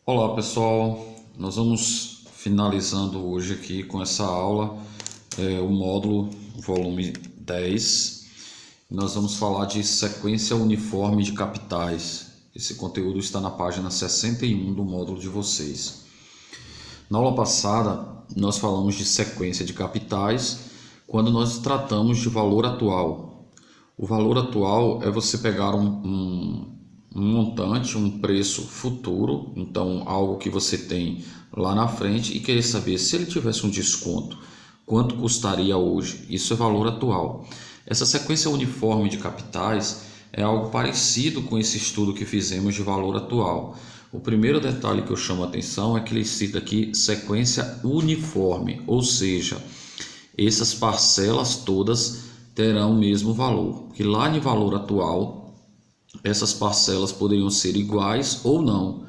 Olá pessoal, nós vamos finalizando hoje aqui com essa aula, o módulo volume 10. Nós vamos falar de sequência uniforme de capitais. Esse conteúdo está na página 61 do módulo de vocês. Na aula passada nós falamos de sequência de capitais quando nós tratamos de valor atual. O valor atual é você pegar um montante, um preço futuro, então algo que você tem lá na frente e querer saber se ele tivesse um desconto, quanto custaria hoje. Isso é valor atual. Essa sequência uniforme de capitais é algo parecido com esse estudo que fizemos de valor atual. O primeiro detalhe que eu chamo a atenção é que ele cita aqui sequência uniforme, ou seja, essas parcelas todas terão o mesmo valor, porque lá em valor atual essas parcelas poderiam ser iguais ou não,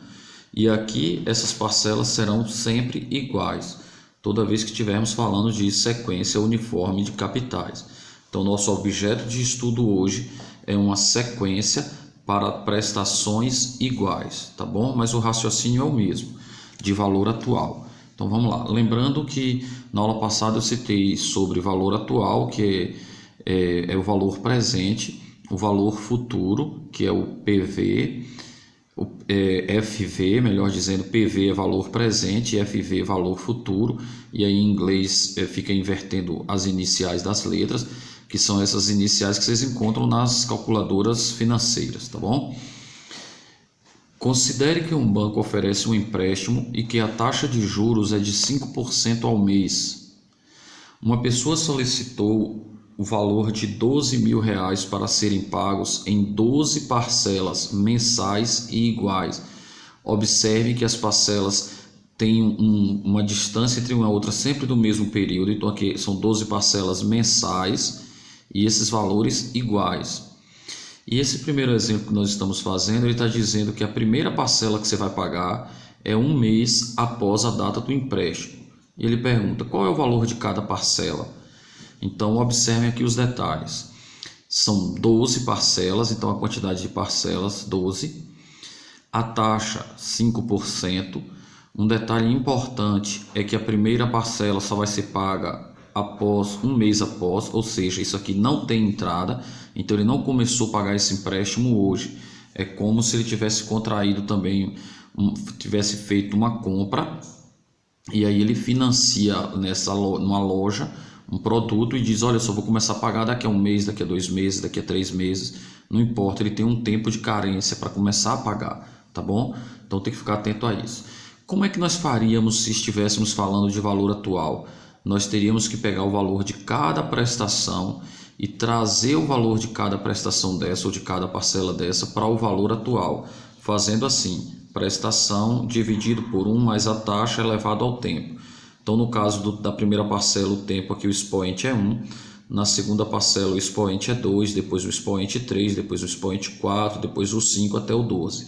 e aqui essas parcelas serão sempre iguais, toda vez que estivermos falando de sequência uniforme de capitais. Então nosso objeto de estudo hoje é uma sequência para prestações iguais, tá bom? Mas o raciocínio é o mesmo, de valor atual. Então vamos lá, lembrando que na aula passada eu citei sobre valor atual, que é o valor presente, o valor futuro, que é o PV, FV, melhor dizendo, PV é valor presente e FV é valor futuro, e aí em inglês fica invertendo as iniciais das letras, que são essas iniciais que vocês encontram nas calculadoras financeiras, tá bom? Considere que um banco oferece um empréstimo e que a taxa de juros é de 5% ao mês. Uma pessoa solicitou o valor de R$12.000 para serem pagos em 12 parcelas mensais e iguais. Observe que as parcelas têm uma distância entre uma e outra sempre do mesmo período, então aqui são 12 parcelas mensais e esses valores iguais. E esse primeiro exemplo que nós estamos fazendo, ele está dizendo que a primeira parcela que você vai pagar é um mês após a data do empréstimo. E ele pergunta, qual é o valor de cada parcela? Então observem aqui os detalhes, são 12 parcelas, então a quantidade de parcelas 12, a taxa 5%, um detalhe importante é que a primeira parcela só vai ser paga após um mês após, ou seja, isso aqui não tem entrada, então ele não começou a pagar esse empréstimo hoje, é como se ele tivesse contraído também, tivesse feito uma compra, e aí ele financia numa loja, um produto e diz, olha, eu só vou começar a pagar daqui a um mês, daqui a 2 meses, daqui a 3 meses, não importa, ele tem um tempo de carência para começar a pagar, tá bom? Então tem que ficar atento a isso. Como é que nós faríamos se estivéssemos falando de valor atual? Nós teríamos que pegar o valor de cada prestação e trazer o valor de cada prestação dessa ou de cada parcela dessa para o valor atual, fazendo assim, prestação dividido por 1 mais a taxa elevado ao tempo. Então, no caso da primeira parcela, o tempo aqui, o expoente é 1. Na segunda parcela, o expoente é 2. Depois o expoente 3. Depois o expoente 4. Depois o 5 até o 12.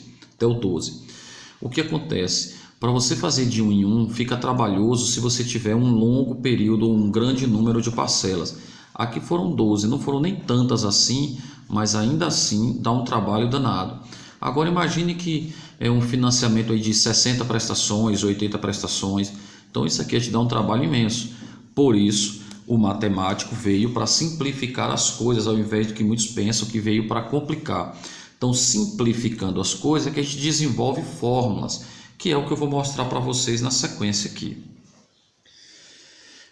O que acontece? Para você fazer de 1 em 1, fica trabalhoso se você tiver um longo período ou um grande número de parcelas. Aqui foram 12. Não foram nem tantas assim, mas ainda assim dá um trabalho danado. Agora imagine que é um financiamento aí de 60 prestações, 80 prestações. Então isso aqui te dá um trabalho imenso. Por isso, o matemático veio para simplificar as coisas, ao invés do que muitos pensam que veio para complicar. Então, simplificando as coisas, é que a gente desenvolve fórmulas, que é o que eu vou mostrar para vocês na sequência aqui.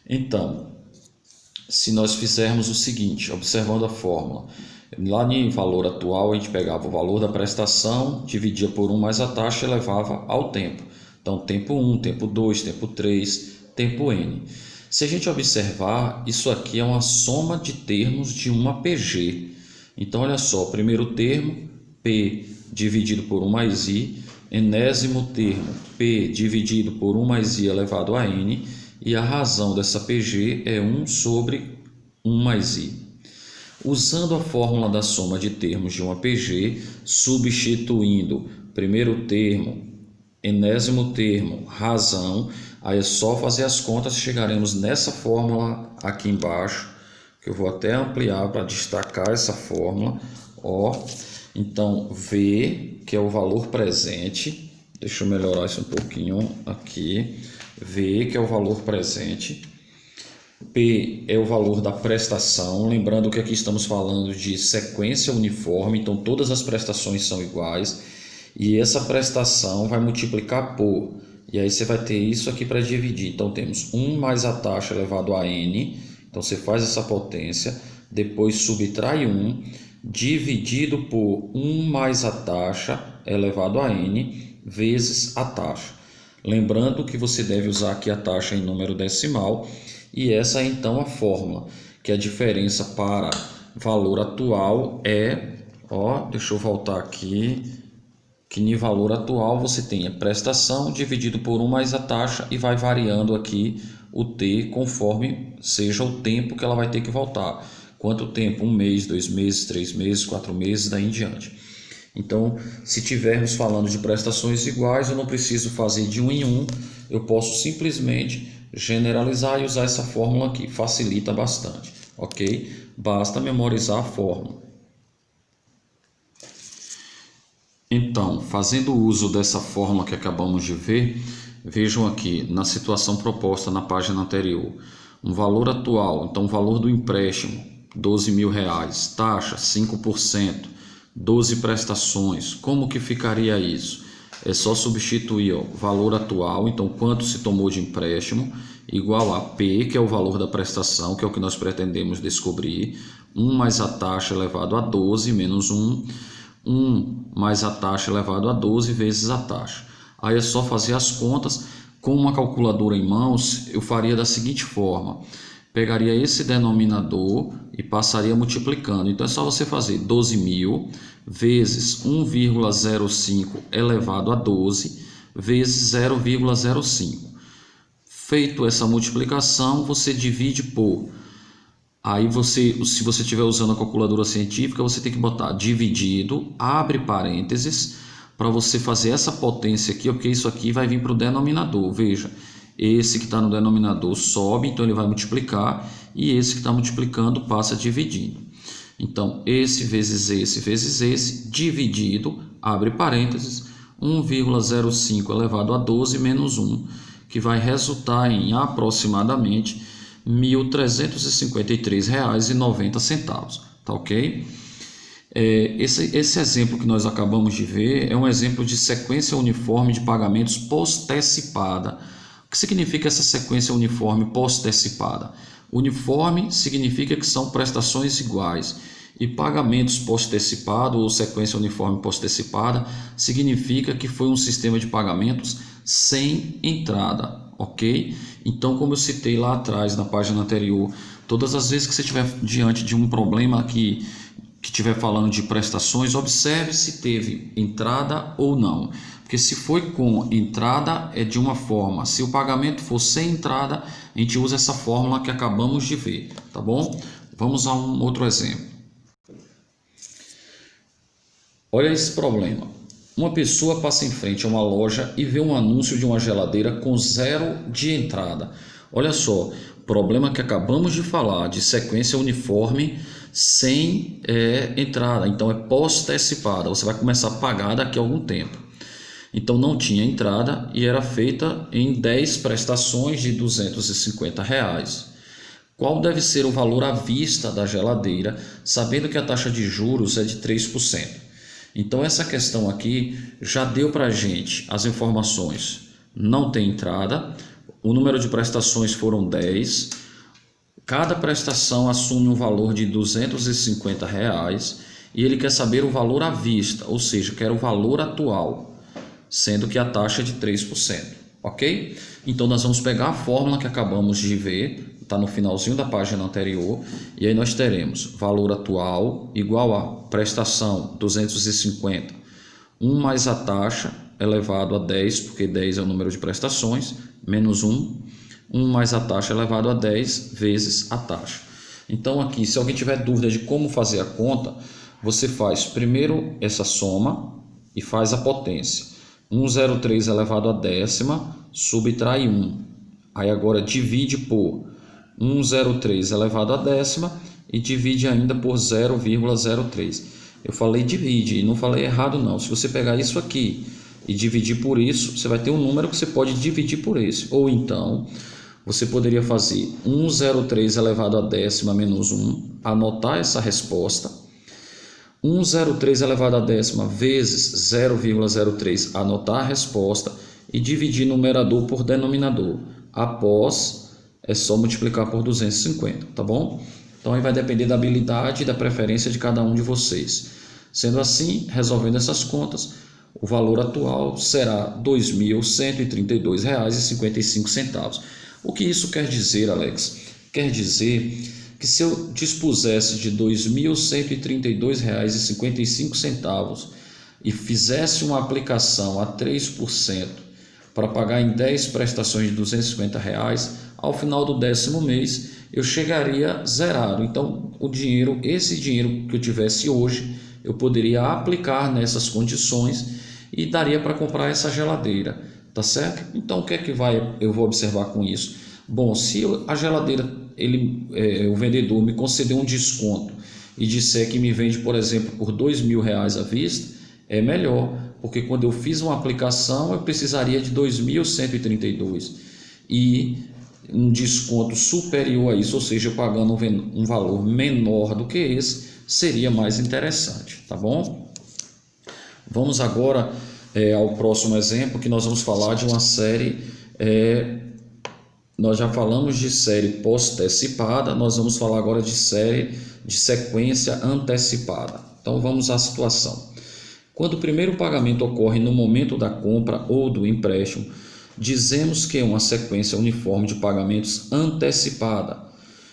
Então, se nós fizermos o seguinte, observando a fórmula, lá em valor atual, a gente pegava o valor da prestação, dividia por 1 mais a taxa e elevava ao tempo. Então, tempo 1, tempo 2, tempo 3, tempo n. Se a gente observar, isso aqui é uma soma de termos de uma PG. Então, olha só, primeiro termo, P dividido por 1 mais I, enésimo termo, P dividido por 1 mais I elevado a n, e a razão dessa PG é 1 sobre 1 mais I. Usando a fórmula da soma de termos de uma PG, substituindo primeiro termo, enésimo termo, razão, aí é só fazer as contas, chegaremos nessa fórmula aqui embaixo, que eu vou até ampliar para destacar essa fórmula, ó. Então, V, que é o valor presente, Deixa eu melhorar isso um pouquinho aqui. V, que é o valor presente. P é o valor da prestação. Lembrando que aqui estamos falando de sequência uniforme, então todas as prestações são iguais. E essa prestação vai multiplicar por. E aí você vai ter isso aqui para dividir. Então temos 1 mais a taxa elevado a n. Então você faz essa potência, depois subtrai 1, dividido por 1 mais a taxa elevado a n vezes a taxa. Lembrando que você deve usar aqui a taxa em número decimal, e essa é então a fórmula, que a diferença para valor atual é, deixa eu voltar aqui, que em valor atual você tem a prestação dividido por 1 mais a taxa e vai variando aqui o t conforme seja o tempo que ela vai ter que voltar. Quanto tempo? 1 mês, 2 meses, 3 meses, 4 meses, daí em diante. Então, se tivermos falando de prestações iguais, eu não preciso fazer de 1 em 1, eu posso simplesmente generalizar e usar essa fórmula aqui, facilita bastante, ok? Basta memorizar a fórmula. Então, fazendo uso dessa fórmula que acabamos de ver, vejam aqui na situação proposta na página anterior, um valor atual, então o valor do empréstimo, R$12.000, taxa 5%, 12 prestações. Como que ficaria isso? É só substituir o valor atual, então quanto se tomou de empréstimo, igual a P, que é o valor da prestação, que é o que nós pretendemos descobrir, 1 mais a taxa elevado a 12 menos 1, 1 mais a taxa elevado a 12 vezes a taxa. Aí é só fazer as contas. Com uma calculadora em mãos, eu faria da seguinte forma. Pegaria esse denominador e passaria multiplicando. Então é só você fazer 12.000 vezes 1,05 elevado a 12 vezes 0,05. Feito essa multiplicação, você divide por... Aí se você estiver usando a calculadora científica, você tem que botar dividido, abre parênteses, para você fazer essa potência aqui, porque isso aqui vai vir para o denominador. Veja, esse que está no denominador sobe, então ele vai multiplicar, e esse que está multiplicando passa dividindo. Então, esse vezes esse, dividido, abre parênteses, 1,05 elevado a 12 menos 1, que vai resultar em aproximadamente R$ 1.353,90, tá ok? Esse exemplo que nós acabamos de ver é um exemplo de sequência uniforme de pagamentos postecipada. O que significa essa sequência uniforme postecipada? Uniforme significa que são prestações iguais, e pagamentos postecipados ou sequência uniforme postecipada significa que foi um sistema de pagamentos sem entrada, ok? Então, como eu citei lá atrás na página anterior, todas as vezes que você estiver diante de um problema que estiver falando de prestações, observe se teve entrada ou não. Porque se foi com entrada é de uma forma, se o pagamento for sem entrada, a gente usa essa fórmula que acabamos de ver, tá bom? Vamos a um outro exemplo. Olha esse problema. Uma pessoa passa em frente a uma loja e vê um anúncio de uma geladeira com 0 de entrada. Olha só, problema que acabamos de falar, de sequência uniforme sem entrada. Então é postecipada, você vai começar a pagar daqui a algum tempo. Então não tinha entrada e era feita em 10 prestações de R$250. Qual deve ser o valor à vista da geladeira, sabendo que a taxa de juros é de 3%? Então essa questão aqui já deu para a gente as informações. Não tem entrada, o número de prestações foram 10, cada prestação assume um valor de R$250 e ele quer saber o valor à vista, ou seja, quer o valor atual, sendo que a taxa é de 3%, ok? Então nós vamos pegar a fórmula que acabamos de ver, está no finalzinho da página anterior, e aí nós teremos valor atual igual a prestação 250, 1 mais a taxa elevado a 10, porque 10 é o número de prestações, menos 1 mais a taxa elevado a 10 vezes a taxa. Então aqui, se alguém tiver dúvida de como fazer a conta, você faz primeiro essa soma e faz a potência. 103 elevado a décima, subtrai 1. Aí agora divide por 103 elevado a décima e divide ainda por 0,03. Eu falei divide e não falei errado não. Se você pegar isso aqui e dividir por isso, você vai ter um número que você pode dividir por esse. Ou então, você poderia fazer 103 elevado à décima menos 1, anotar essa resposta. 103 elevado à décima vezes 0,03, anotar a resposta e dividir numerador por denominador. Após, é só multiplicar por 250, tá bom? Então aí vai depender da habilidade e da preferência de cada um de vocês. Sendo assim, resolvendo essas contas, o valor atual será R$ 2.132,55. O que isso quer dizer, Alex? Quer dizer que se eu dispusesse de R$ 2.132,55 e fizesse uma aplicação a 3% para pagar em 10 prestações de R$ 250, ao final do 10º mês eu chegaria zerado. Então, esse dinheiro que eu tivesse hoje, eu poderia aplicar nessas condições e daria para comprar essa geladeira, tá certo? Então, o que é que eu vou observar com isso? Bom, se a geladeira, o vendedor me conceder um desconto e disser que me vende, por exemplo, por R$ 2.000 à vista, é melhor, porque quando eu fiz uma aplicação eu precisaria de 2.132 e um desconto superior a isso, ou seja, pagando um valor menor do que esse, seria mais interessante, tá bom? Vamos agora ao próximo exemplo, que nós vamos falar de uma série, nós já falamos de série postecipada, nós vamos falar agora de série de sequência antecipada. Então vamos à situação. Quando o primeiro pagamento ocorre no momento da compra ou do empréstimo, dizemos que é uma sequência uniforme de pagamentos antecipada.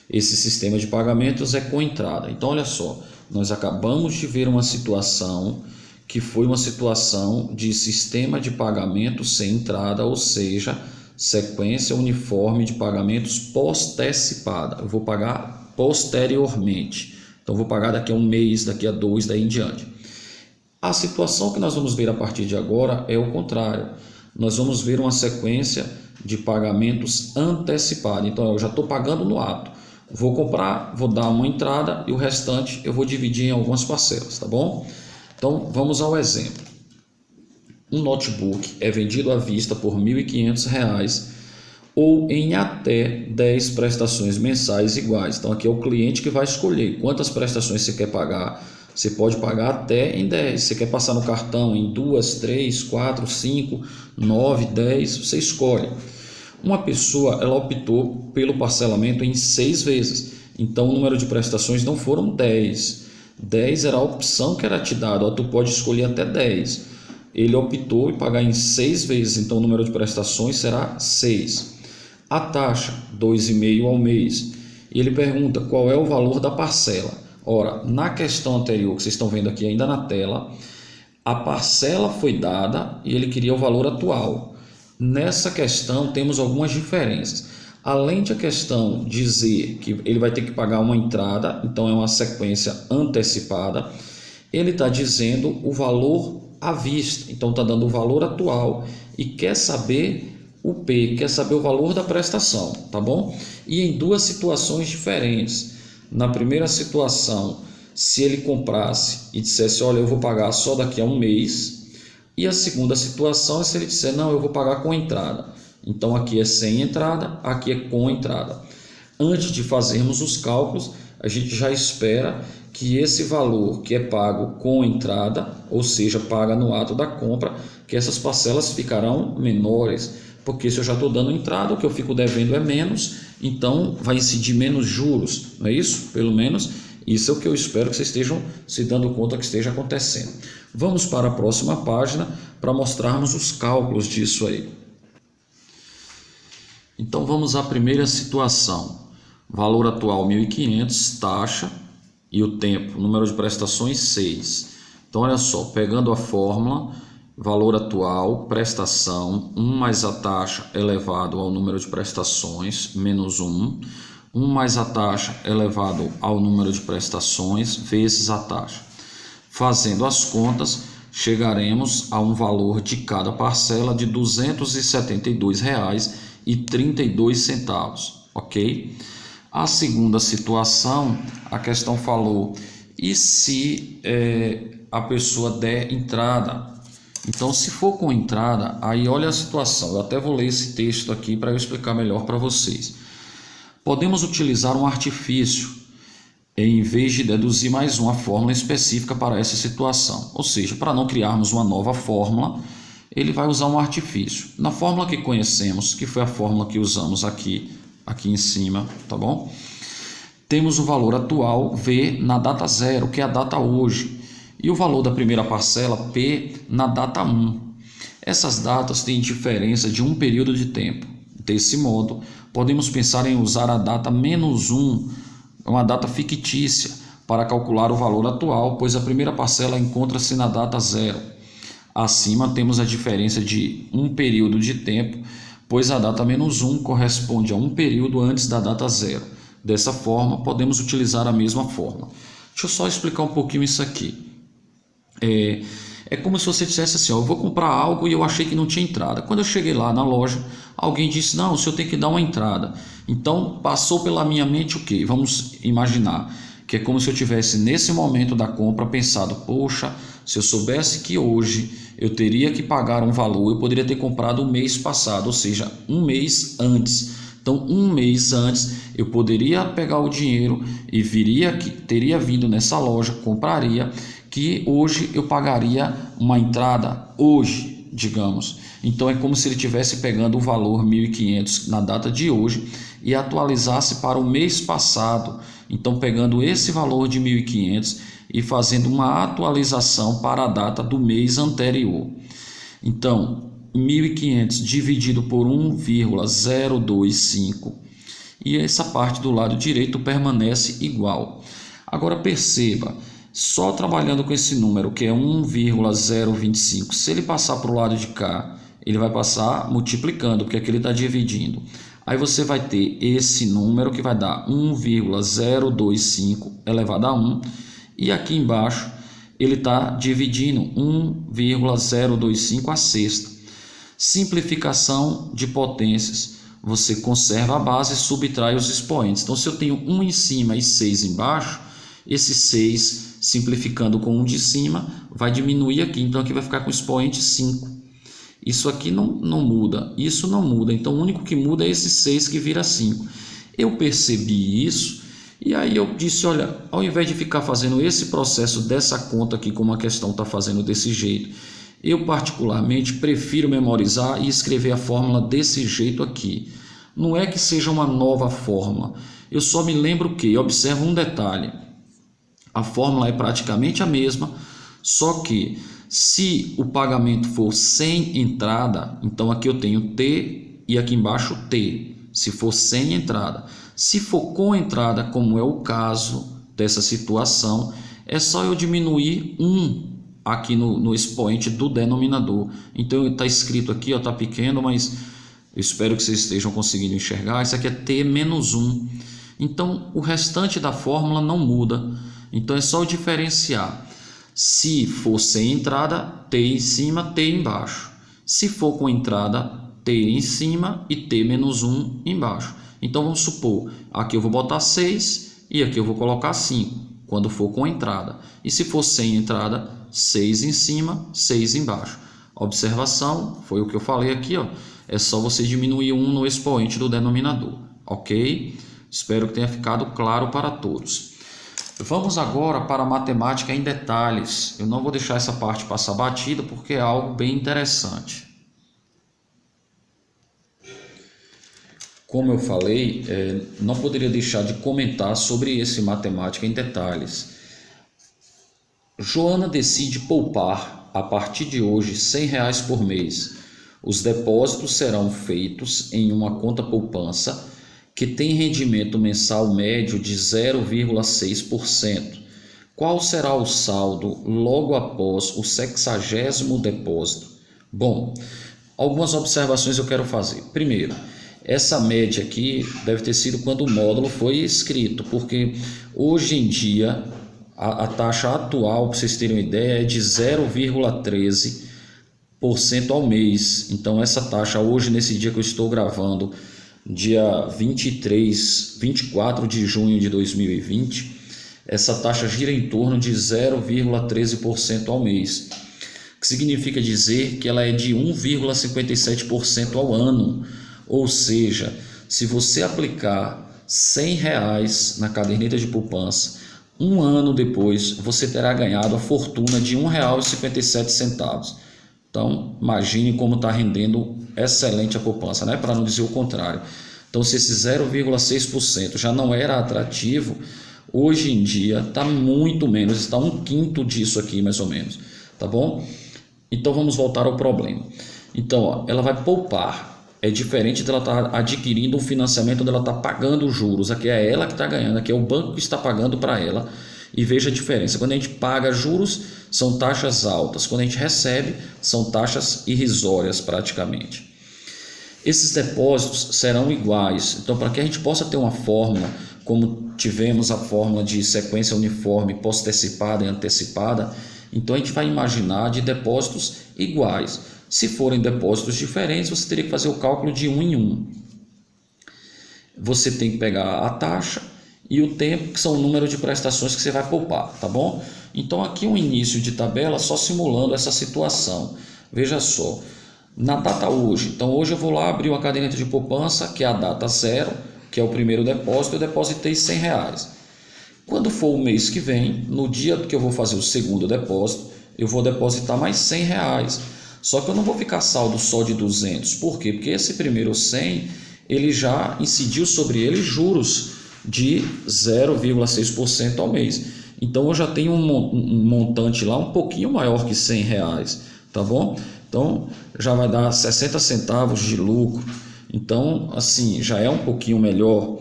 Esse sistema de pagamentos é com entrada. Então olha só, nós acabamos de ver uma situação que foi uma situação de sistema de pagamento sem entrada, ou seja, sequência uniforme de pagamentos postecipada. Eu vou pagar posteriormente. Então vou pagar daqui a um mês, daqui a 2, daí em diante. A situação que nós vamos ver a partir de agora é o contrário. Nós vamos ver uma sequência de pagamentos antecipados. Então eu já estou pagando no ato. Vou comprar, vou dar uma entrada e o restante eu vou dividir em algumas parcelas, tá bom? Então vamos ao exemplo. Um notebook é vendido à vista por R$ 1.500 ou em até 10 prestações mensais iguais. Então aqui é o cliente que vai escolher quantas prestações você quer pagar. Você pode pagar até em 10. Você quer passar no cartão em 2, 3, 4, 5, 9, 10, você escolhe. Uma pessoa ela optou pelo parcelamento em 6 vezes. Então o número de prestações não foram 10. 10 era a opção que era te dada. Tu pode escolher até 10. Ele optou em pagar em 6 vezes. Então o número de prestações será 6. A taxa, 2,5 ao mês. E ele pergunta qual é o valor da parcela. Ora, na questão anterior, que vocês estão vendo aqui ainda na tela, a parcela foi dada e ele queria o valor atual. Nessa questão temos algumas diferenças. Além de a questão dizer que ele vai ter que pagar uma entrada, então é uma sequência antecipada, ele está dizendo o valor à vista, então está dando o valor atual e quer saber o P, quer saber o valor da prestação, tá bom? E em duas situações diferentes. Na primeira situação, se ele comprasse e dissesse, olha, eu vou pagar só daqui a um mês. E a segunda situação é se ele disser, não, eu vou pagar com entrada. Então aqui é sem entrada, aqui é com entrada. Antes de fazermos os cálculos, a gente já espera que esse valor que é pago com entrada, ou seja, paga no ato da compra, que essas parcelas ficarão menores. Porque se eu já estou dando entrada, o que eu fico devendo é menos, então vai incidir menos juros, não é isso? Pelo menos isso é o que eu espero que vocês estejam se dando conta que esteja acontecendo. Vamos para a próxima página para mostrarmos os cálculos disso aí. Então vamos à primeira situação. Valor atual 1.500, taxa e o tempo, número de prestações 6. Então olha só, pegando a fórmula, valor atual, prestação, 1 mais a taxa elevado ao número de prestações, menos 1. 1 mais a taxa elevado ao número de prestações, vezes a taxa. Fazendo as contas, chegaremos a um valor de cada parcela de R$ 272,32, ok? A segunda situação, a questão falou, e se a pessoa der entrada? Então, se for com entrada, aí olha a situação. Eu até vou ler esse texto aqui para eu explicar melhor para vocês. Podemos utilizar um artifício em vez de deduzir mais uma fórmula específica para essa situação. Ou seja, para não criarmos uma nova fórmula, ele vai usar um artifício. Na fórmula que conhecemos, que foi a fórmula que usamos aqui em cima, tá bom? Temos o valor atual, V, na data 0, que é a data hoje, e o valor da primeira parcela, P, na data 1. Essas datas têm diferença de um período de tempo. Desse modo, podemos pensar em usar a data menos 1, uma data fictícia, para calcular o valor atual, pois a primeira parcela encontra-se na data 0. Acima temos a diferença de um período de tempo, pois a data menos 1 corresponde a um período antes da data 0. Dessa forma, podemos utilizar a mesma fórmula. Deixa eu só explicar um pouquinho isso aqui. É como se você dissesse assim, ó, eu vou comprar algo e eu achei que não tinha entrada. Quando eu cheguei lá na loja, alguém disse, não, o senhor tem que dar uma entrada. Então, passou pela minha mente o quê? Vamos imaginar que é como se eu tivesse, nesse momento da compra, pensado, poxa, se eu soubesse que hoje eu teria que pagar um valor, eu poderia ter comprado o mês passado, ou seja, um mês antes. Então, um mês antes, eu poderia pegar o dinheiro e teria vindo nessa loja, compraria, que hoje eu pagaria uma entrada hoje, digamos. Então, é como se ele estivesse pegando o valor 1.500 na data de hoje e atualizasse para o mês passado. Então, pegando esse valor de 1.500 e fazendo uma atualização para a data do mês anterior. Então, 1.500 dividido por 1,025 e essa parte do lado direito permanece igual. Agora perceba, só trabalhando com esse número que é 1,025, se ele passar para o lado de cá, ele vai passar multiplicando, porque aqui ele está dividindo. Aí você vai ter esse número que vai dar 1,025 elevado a 1 e aqui embaixo ele está dividindo 1,025 a sexta. Simplificação de potências. Você conserva a base e subtrai os expoentes. Então, se eu tenho 1 em cima e 6 embaixo, esse 6, simplificando com 1 de cima, vai diminuir aqui. Então, aqui vai ficar com o expoente 5. Isso aqui não muda, isso não muda. Então, o único que muda é esse 6 que vira 5. Eu percebi isso e aí eu disse, olha, ao invés de ficar fazendo esse processo dessa conta aqui, como a questão está fazendo desse jeito, eu particularmente prefiro memorizar e escrever a fórmula desse jeito aqui. Não é que seja uma nova fórmula, eu só me lembro que, observa um detalhe, a fórmula é praticamente a mesma, só que se o pagamento for sem entrada, então aqui eu tenho T e aqui embaixo T, se for sem entrada. Se for com entrada, como é o caso dessa situação, é só eu diminuir 1 aqui no expoente do denominador. Então está escrito aqui, está pequeno, mas eu espero que vocês estejam conseguindo enxergar. Isso aqui é T menos 1. Então o restante da fórmula não muda. Então é só eu diferenciar. Se for sem entrada, T em cima, T embaixo. Se for com entrada, T em cima e T menos 1 embaixo. Então vamos supor, aqui eu vou botar 6 e aqui eu vou colocar 5, quando for com entrada. E se for sem entrada, 6 em cima, 6 embaixo. Observação, foi o que eu falei aqui, ó. É só você diminuir 1 no expoente do denominador, ok? Espero que tenha ficado claro para todos. Vamos agora para a matemática em detalhes. Eu não vou deixar essa parte passar batida porque é algo bem interessante. Como eu falei, não poderia deixar de comentar sobre esse matemática em detalhes. Joana decide poupar a partir de hoje R$100 por mês. Os depósitos serão feitos em uma conta poupança que tem rendimento mensal médio de 0,6%. Qual será o saldo logo após o 60º depósito? Bom, algumas observações eu quero fazer. Primeiro, essa média aqui deve ter sido quando o módulo foi escrito, porque hoje em dia a taxa atual, para vocês terem uma ideia, é de 0,13% ao mês. Então essa taxa hoje, nesse dia que eu estou gravando, dia 24 de junho de 2020, essa taxa gira em torno de 0,13% ao mês. que significa dizer que ela é de 1,57% ao ano. Ou seja, se você aplicar R$ 100 na caderneta de poupança, um ano depois você terá ganhado a fortuna de R$ 1,57. Então, imagine como está rendendo excelente a poupança, né? Para não dizer o contrário. Então, se esse 0,6% já não era atrativo, hoje em dia está muito menos, está 1/5 disso aqui mais ou menos, tá bom? Então, vamos voltar ao problema. Então, ó, ela vai poupar. É diferente dela estar adquirindo um financiamento onde ela está pagando juros. Aqui é ela que está ganhando, aqui é o banco que está pagando para ela. E veja a diferença. Quando a gente paga juros, são taxas altas. Quando a gente recebe, são taxas irrisórias praticamente. Esses depósitos serão iguais. Então, para que a gente possa ter uma fórmula, como tivemos a fórmula de sequência uniforme, pós-antecipada e antecipada, então a gente vai imaginar de depósitos iguais. Se forem depósitos diferentes, você teria que fazer o cálculo de 1 em 1. Você tem que pegar a taxa e o tempo, que são o número de prestações que você vai poupar, tá bom? Então aqui um início de tabela só simulando essa situação. Veja só, na data hoje, então hoje eu vou lá abrir uma caderneta de poupança, que é a data 0, que é o primeiro depósito, eu depositei R$ 100. Quando for o mês que vem, no dia que eu vou fazer o segundo depósito, eu vou depositar mais R$ 100. Só que eu não vou ficar saldo só de 200. Por quê? Porque esse primeiro 100, ele já incidiu sobre ele juros de 0,6% ao mês. Então eu já tenho um montante lá um pouquinho maior que R$ 100, tá bom? Então já vai dar 60 centavos de lucro. Então assim, já é um pouquinho melhor.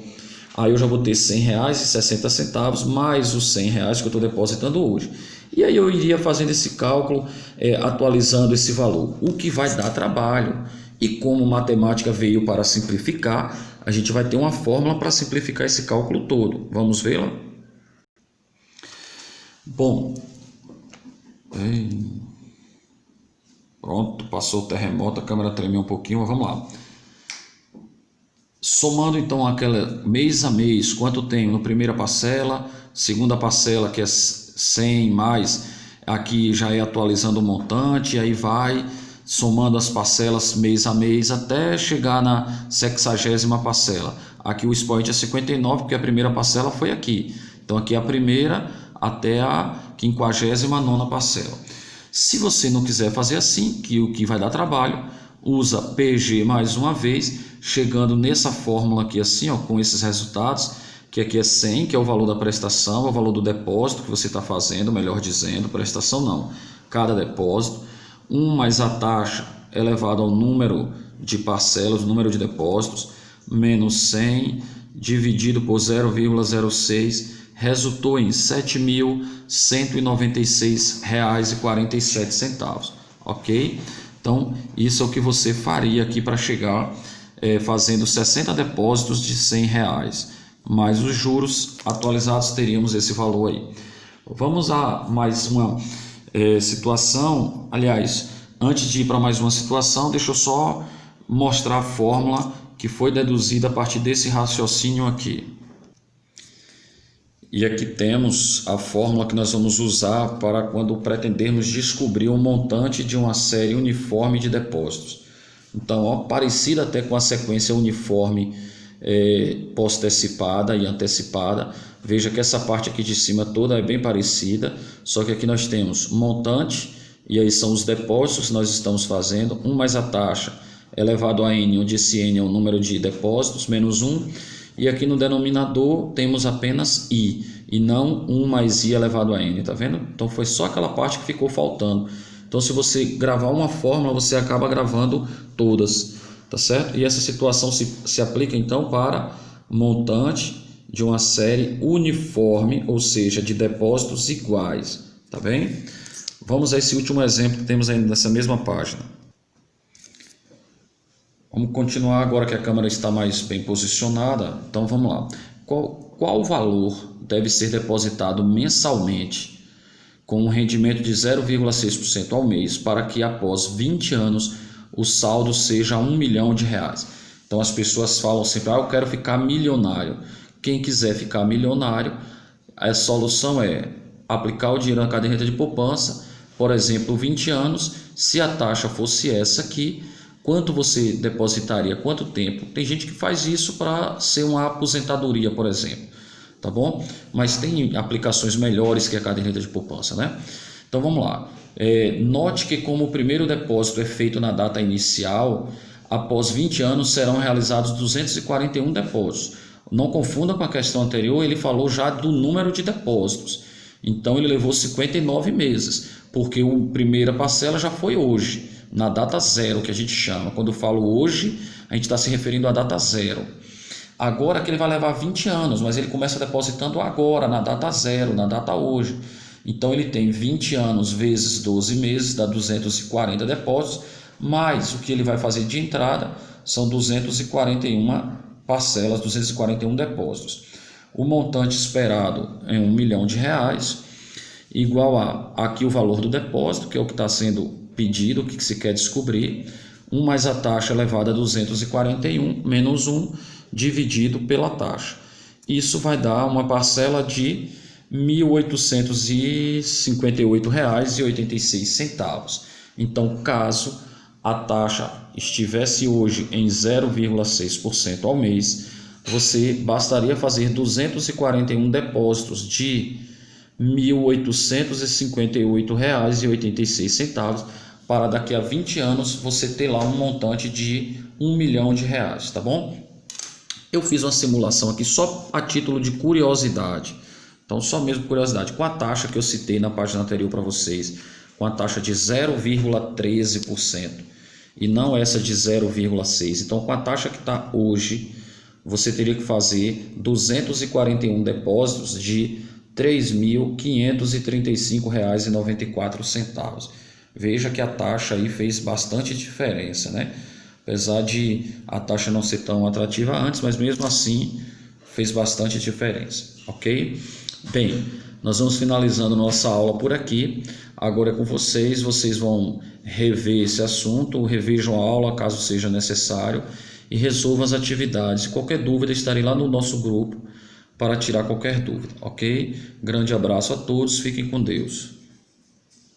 Aí eu já vou ter R$ 100,60 mais os R$ 100 que eu estou depositando hoje. E aí eu iria fazendo esse cálculo, atualizando esse valor, o que vai dar trabalho. E como matemática veio para simplificar, a gente vai ter uma fórmula para simplificar esse cálculo todo. Vamos vê-la? Bom, pronto, passou o terremoto, a câmera tremeu um pouquinho, mas vamos lá. Somando então aquela mês a mês, quanto tenho no primeira parcela, segunda parcela que é 100 mais, aqui já é atualizando o montante, aí vai somando as parcelas mês a mês até chegar na 60ª parcela. Aqui o expoente é 59 porque a primeira parcela foi aqui. Então aqui é a primeira até a 59ª parcela. Se você não quiser fazer assim, que o que vai dar trabalho, usa PG mais uma vez, chegando nessa fórmula aqui assim, ó, com esses resultados, que aqui é 100, que é o valor da prestação, é o valor do depósito que você está fazendo, melhor dizendo, prestação não, cada depósito, 1 mais a taxa elevado ao número de parcelas, o número de depósitos, menos 100, dividido por 0,06, resultou em R$ 7.196,47, ok? Então, isso é o que você faria aqui para chegar fazendo 60 depósitos de R$ 100, mais os juros atualizados teríamos esse valor aí. Vamos a mais uma situação. Aliás, antes de ir para mais uma situação, deixa eu só mostrar a fórmula que foi deduzida a partir desse raciocínio aqui. E aqui temos a fórmula que nós vamos usar para quando pretendermos descobrir o montante de uma série uniforme de depósitos. Então, ó, parecida até com a sequência uniforme pós-antecipada e antecipada. Veja que essa parte aqui de cima toda é bem parecida, só que aqui nós temos montante, e aí são os depósitos que nós estamos fazendo, 1 mais a taxa elevado a N, onde esse N é o número de depósitos, menos 1, e aqui no denominador temos apenas I, e não 1 mais I elevado a N, tá vendo? Então foi só aquela parte que ficou faltando. Então se você gravar uma fórmula, você acaba gravando todas, tá certo? E essa situação se aplica então para montante de uma série uniforme, ou seja, de depósitos iguais, tá bem? Vamos a esse último exemplo que temos ainda nessa mesma página. Vamos continuar agora que a câmera está mais bem posicionada. Então vamos lá. Qual valor deve ser depositado mensalmente com um rendimento de 0,6% ao mês para que após 20 anos o saldo seja R$ 1 milhão? Então as pessoas falam sempre, eu quero ficar milionário. Quem quiser ficar milionário, a solução é aplicar o dinheiro na caderneta de poupança, por exemplo, 20 anos, se a taxa fosse essa aqui, quanto você depositaria, quanto tempo? Tem gente que faz isso para ser uma aposentadoria, por exemplo, tá bom? Mas tem aplicações melhores que a caderneta de poupança, né? Então vamos lá. Note que como o primeiro depósito é feito na data inicial, após 20 anos serão realizados 241 depósitos. Não confunda com a questão anterior, ele falou já do número de depósitos. Então ele levou 59 meses, porque a primeira parcela já foi hoje, na data zero que a gente chama. Quando eu falo hoje, a gente está se referindo à data zero. Agora que ele vai levar 20 anos, mas ele começa depositando agora, na data zero, na data hoje. Então ele tem 20 anos vezes 12 meses, dá 240 depósitos, mais o que ele vai fazer de entrada são 241 parcelas, 241 depósitos. O montante esperado é R$1 milhão, igual a aqui o valor do depósito, que é o que está sendo pedido, o que se quer descobrir, 1 mais a taxa elevada a 241, menos 1, dividido pela taxa. Isso vai dar uma parcela de R$ 1.858,86. Então, caso a taxa estivesse hoje em 0,6% ao mês, você bastaria fazer 241 depósitos de R$ 1.858,86 para daqui a 20 anos você ter lá um montante de R$1 milhão, tá bom? Eu fiz uma simulação aqui só a título de curiosidade. Então, só mesmo curiosidade, com a taxa que eu citei na página anterior para vocês, com a taxa de 0,13% e não essa de 0,6%. Então, com a taxa que está hoje, você teria que fazer 241 depósitos de R$ 3.535,94. Veja que a taxa aí fez bastante diferença, né? Apesar de a taxa não ser tão atrativa antes, mas mesmo assim fez bastante diferença, ok? Bem, nós vamos finalizando nossa aula por aqui. Agora é com vocês, vocês vão rever esse assunto, revejam a aula caso seja necessário e resolvam as atividades. Qualquer dúvida, estarei lá no nosso grupo para tirar qualquer dúvida, ok? Grande abraço a todos, fiquem com Deus.